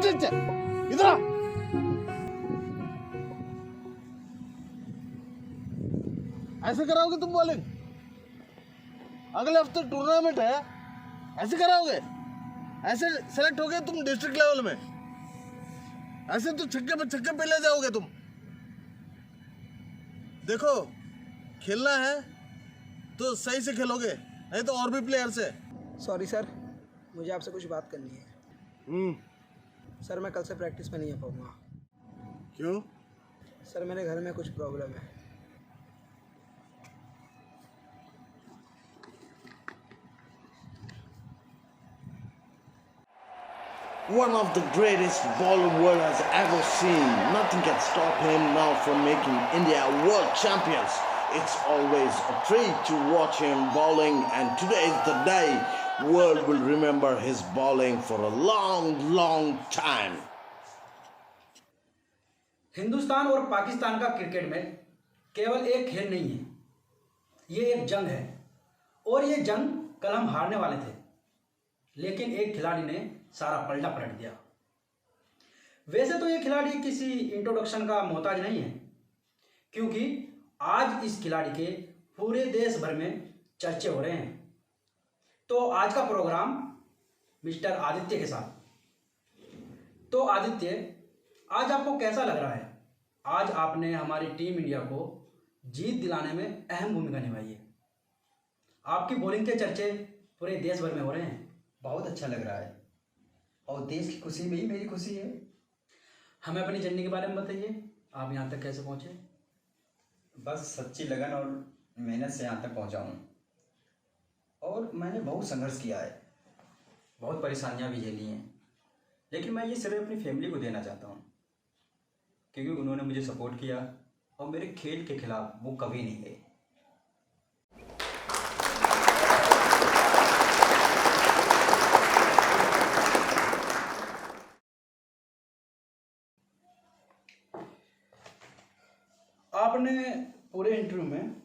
इधर आ। ऐसे कराओगे तुम बॉलिंग? अगले हफ्ते टूर्नामेंट है, ऐसे कराओगे? ऐसे सेलेक्ट हो गए तुम डिस्ट्रिक्ट लेवल में? ऐसे तो छक्के पे छक्के पे ले जाओगे तुम। देखो, खेलना है तो सही से खेलोगे, नहीं तो और भी प्लेयर से। सॉरी सर, मुझे आपसे कुछ बात करनी है। सर मैं कल से प्रैक्टिस में नहीं आ पाऊँगा। क्यों? सर मेरे घर में कुछ प्रॉब्लम है। One of the greatest bowler world has ever seen. Nothing can stop him now from making India world champions. It's always a treat to watch him bowling, and today is the day world will remember his bowling for a long, long time. Hindustan और पाकिस्तान का cricket में केवल एक खेल नहीं है, ये एक जंग है। और ये जंग कल हम हारने वाले थे, लेकिन एक खिलाड़ी ने सारा पलटा पलट दिया। वैसे तो ये खिलाड़ी किसी इंट्रोडक्शन का मोहताज नहीं है, क्योंकि आज इस खिलाड़ी के पूरे देश भर में चर्चे हो रहे हैं। तो आज का प्रोग्राम मिस्टर आदित्य के साथ। तो आदित्य, आज आपको कैसा लग रहा है? आज आपने हमारी टीम इंडिया को जीत दिलाने में अहम भूमिका निभाई है। आपकी बॉलिंग के चर्चे पूरे देश भर में हो रहे हैं। बहुत अच्छा लग रहा है, और देश की खुशी में ही मेरी खुशी है। हमें अपनी जर्नी के बारे में बताइए, आप यहाँ तक कैसे पहुँचे? बस सच्ची लगन और मेहनत से यहाँ तक पहुँचा हूँ, और मैंने बहुत संघर्ष किया है, बहुत परेशानियाँ भी झेली हैं। लेकिन मैं ये सिर्फ अपनी फैमिली को देना चाहता हूँ, क्योंकि उन्होंने मुझे सपोर्ट किया और मेरे खेल के खिलाफ वो कभी नहीं गए। आपने पूरे इंटरव्यू में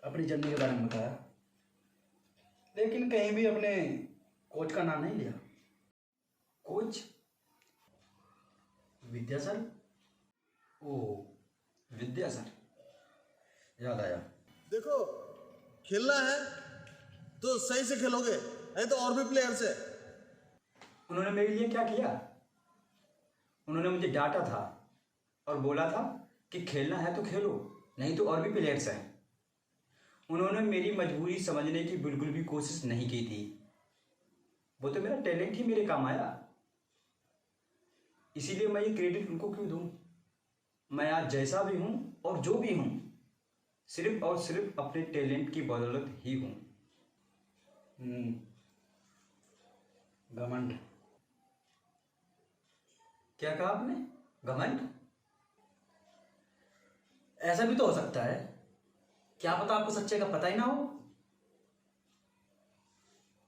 अपनी जर्नी के बारे में बताया, लेकिन कहीं भी अपने कोच का नाम नहीं लिया। कोच? विद्या सर। ओ, विद्या सर, याद आया। देखो, खेलना है तो सही से खेलोगे, नहीं तो और भी प्लेयर से। उन्होंने मेरे लिए क्या किया? उन्होंने मुझे डांटा था और बोला था कि खेलना है तो खेलो, नहीं तो और भी प्लेयर्स हैं। उन्होंने मेरी मजबूरी समझने की बिल्कुल भी कोशिश नहीं की थी। वो तो मेरा टैलेंट ही मेरे काम आया, इसीलिए मैं ये क्रेडिट उनको क्यों दूं? मैं आज जैसा भी हूं और जो भी हूं, सिर्फ और सिर्फ अपने टैलेंट की बदौलत ही हूं। घमंड। क्या कहा आपने? घमंड? ऐसा भी तो हो सकता है, क्या पता आपको सच्चे का पता ही ना हो।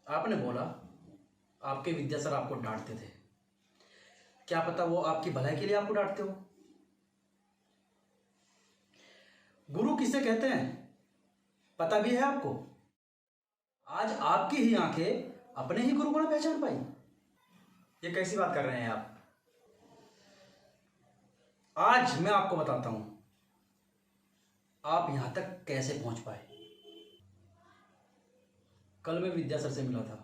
आपने बोला आपके विद्या सर आपको डांटते थे, क्या पता वो आपकी भलाई के लिए आपको डांटते हो। गुरु किसे कहते हैं पता भी है आपको? आज आपकी ही आंखें अपने ही गुरु को ना पहचान पाई। ये कैसी बात कर रहे हैं आप? आज मैं आपको बताता हूं आप यहां तक कैसे पहुंच पाए। कल मैं विद्या सर से मिला था।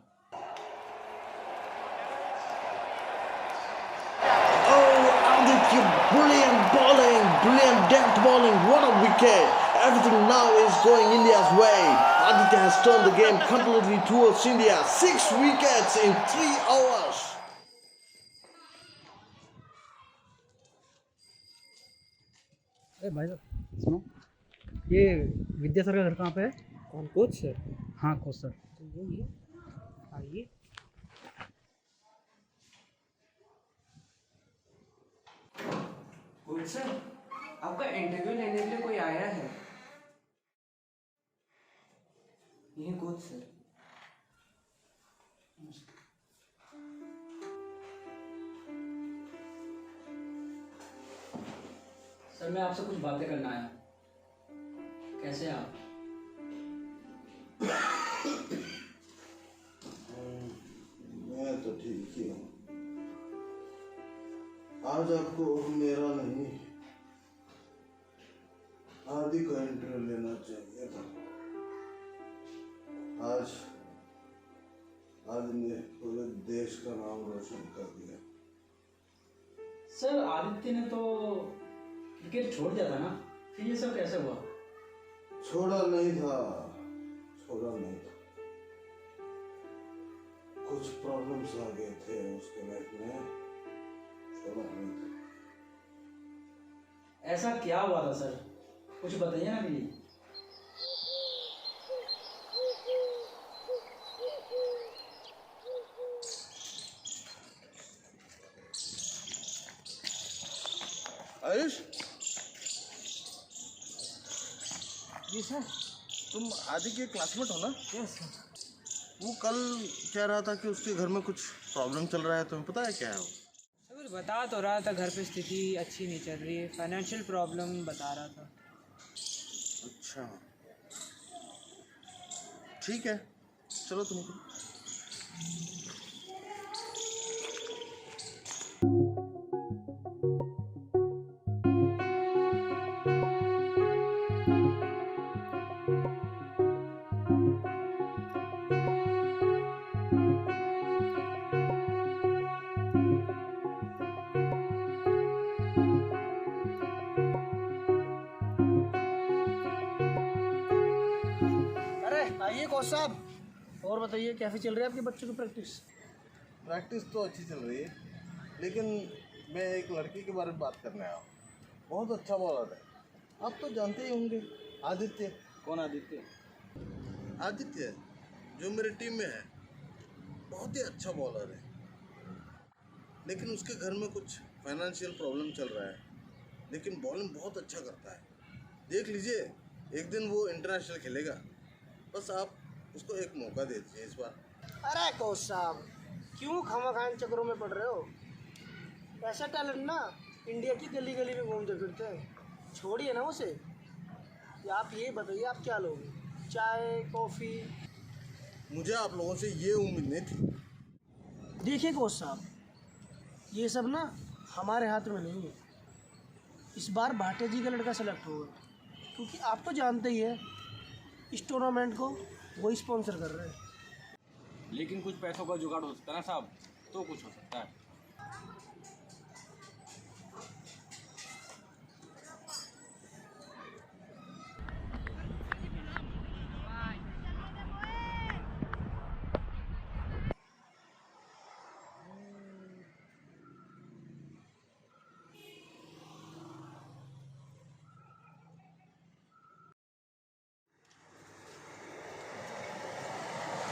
Aditya, brilliant bowling, brilliant depth bowling, what a wicket. Everything now is going India's way. Aditya has turned the game completely towards India. 6 wickets in 3 hours. अरे भाई साहब सुनो, ये विद्या सर का घर कहाँ पे है? कौन, कोच सर? हाँ कोच सर। तो ये आइए। कोच सर, आपका इंटरव्यू लेने के लिए कोई आया है। ये कोच सर। सर मैं आपसे कुछ बातें करना आया। कैसे हैं आप? मैं तो ठीक ही हूँ। आज आपको मेरा नहीं, आदि का इंटरव्यू लेना चाहिए था। आज आदि ने पूरे देश का नाम रोशन कर दिया। सर आदित्य ने तो क्रिकेट छोड़ दिया था ना, फिर ये सब कैसे हुआ? छोड़ा नहीं था, छोड़ा नहीं था। कुछ प्रॉब्लम्स आ गए थे उसके लाइफ में, छोड़ा नहीं था। ऐसा क्या हुआ था सर, कुछ बताइए ना प्लीज। Ayush, ji sir. तुम आदि के क्लासमेट हो ना? Yes sir. वो कल कह रहा था कि उसके घर में कुछ प्रॉब्लम चल रहा है, तुम्हें पता है क्या है वो? सर कुछ बता तो रहा था, घर पे स्थिति अच्छी नहीं चल रही है, फाइनेंशियल प्रॉब्लम बता रहा था। अच्छा, ठीक है, चलो तुमको। अरे आइए कोच साहब, और बताइए कैसे चल रही है आपके बच्चों की प्रैक्टिस? प्रैक्टिस तो अच्छी चल रही है, लेकिन मैं एक लड़की के बारे में बात करने आया हूँ। बहुत अच्छा बॉलर है, आप तो जानते ही होंगे, आदित्य। कौन आदित्य? आदित्य जो मेरी टीम में है, बहुत ही अच्छा बॉलर है, लेकिन उसके घर में कुछ फाइनेंशियल प्रॉब्लम चल रहा है, लेकिन बॉलिंग बहुत अच्छा करता है। देख लीजिए, एक दिन वो इंटरनेशनल खेलेगा, बस आप उसको एक मौका दे दीजिए इस बार। अरे कोच साहब, क्यों खामखान चक्करों में पड़ रहे हो? ऐसा टैलेंट ना इंडिया की गली गली में घूमते फिरते हैं, छोड़िए ना उसे। या आप ये बताइए, आप क्या लोगे, चाय कॉफ़ी? मुझे आप लोगों से ये उम्मीद नहीं थी। देखिए कोच साहब, ये सब ना हमारे हाथ में नहीं है। इस बार भाटिया जी का लड़का सेलेक्ट होगा, क्योंकि आप तो जानते ही है इस टूर्नामेंट को वही स्पॉन्सर कर रहे हैं। लेकिन कुछ पैसों का जुगाड़ हो सकता है ना साहब, तो कुछ हो सकता है।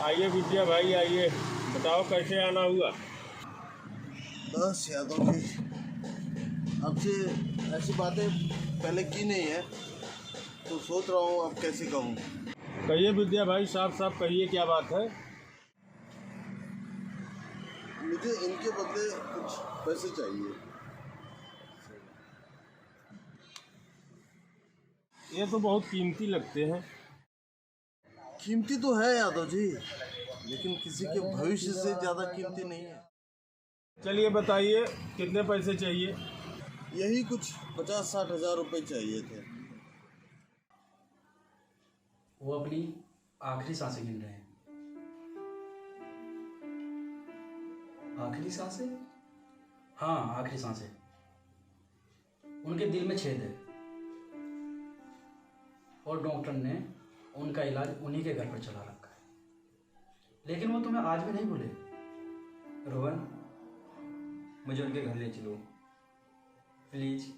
आइए विद्या भाई, आइए, बताओ कैसे आना हुआ? बस यादव जी, आपसे ऐसी बातें पहले की नहीं है, तो सोच रहा हूँ अब कैसे कहूँ। कहिए विद्या भाई, साफ साफ कहिए क्या बात है? मुझे इनके बदले कुछ पैसे चाहिए। ये तो बहुत कीमती लगते हैं। कीमती तो है यादव जी, लेकिन किसी के भविष्य से ज़्यादा कीमती नहीं है। चलिए बताइए कितने पैसे चाहिए? यही कुछ 50-60 हज़ार रुपये चाहिए थे। वो अपनी आखिरी सांसें गिन रहे हैं। आखिरी सांसें? हाँ, आखिरी सांसें। उनके दिल में छेद है और डॉक्टर ने उनका इलाज उन्हीं के घर पर चला रखा है, लेकिन वो तुम्हें आज भी नहीं भूले। रोहन, मुझे उनके घर ले चलो प्लीज।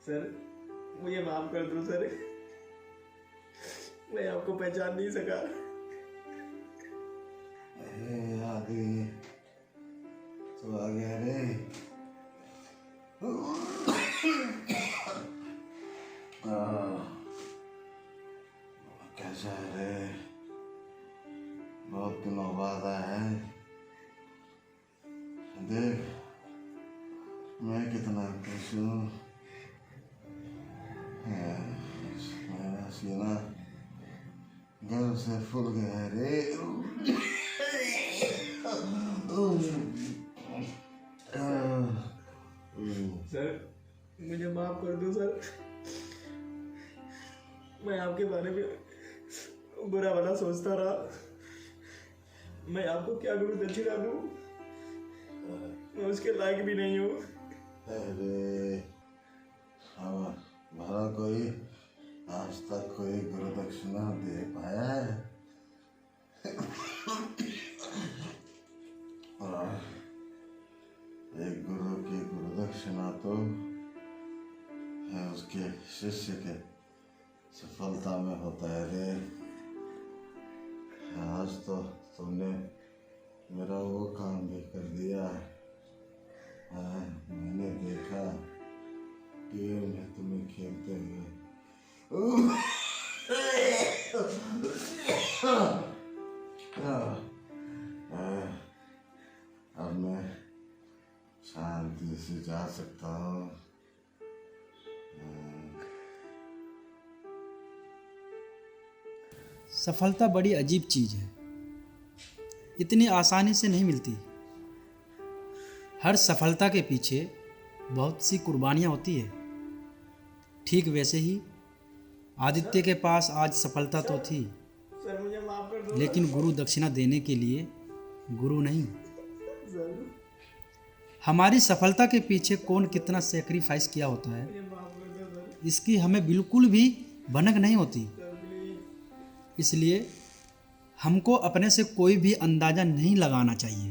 सर मुझे माफ कर दो सर, मैं आपको पहचान नहीं सका। अरे आदि, तो आ गया रे। कैसा है रे? बहुत दिनों बाद आया है। देख मैं कितना खुश हूँ। मेरा सीना गर्व से फूल गया है रे। सर मुझे माफ कर दो सर, मैं आपके बारे में बुरा भला सोचता रहा। मैं आपको क्या गुरु दक्षिणा दूं? मैं उसके लायक भी नहीं हूँ। अरे भला कोई आज तक कोई गुरु दक्षिणा दे पाया है? और एक गुरु की गुरु दक्षिणा तो है उसके शिष्य के सफलता में होता है रे। आज तो तुमने मेरा वो काम भी कर दिया। मैंने देखा गेम में तुम्हें खेलते हुए। अब मैं शांति से जा सकता हूँ। सफलता बड़ी अजीब चीज़ है, इतनी आसानी से नहीं मिलती। हर सफलता के पीछे बहुत सी कुर्बानियाँ होती है। ठीक वैसे ही आदित्य के पास आज सफलता तो थी, सर मुझे माफ कर दो। लेकिन गुरु दक्षिणा देने के लिए गुरु नहीं। हमारी सफलता के पीछे कौन कितना सेक्रीफाइस किया होता है, इसकी हमें बिल्कुल भी भनक नहीं होती। इसलिए हमको अपने से कोई भी अंदाज़ा नहीं लगाना चाहिए।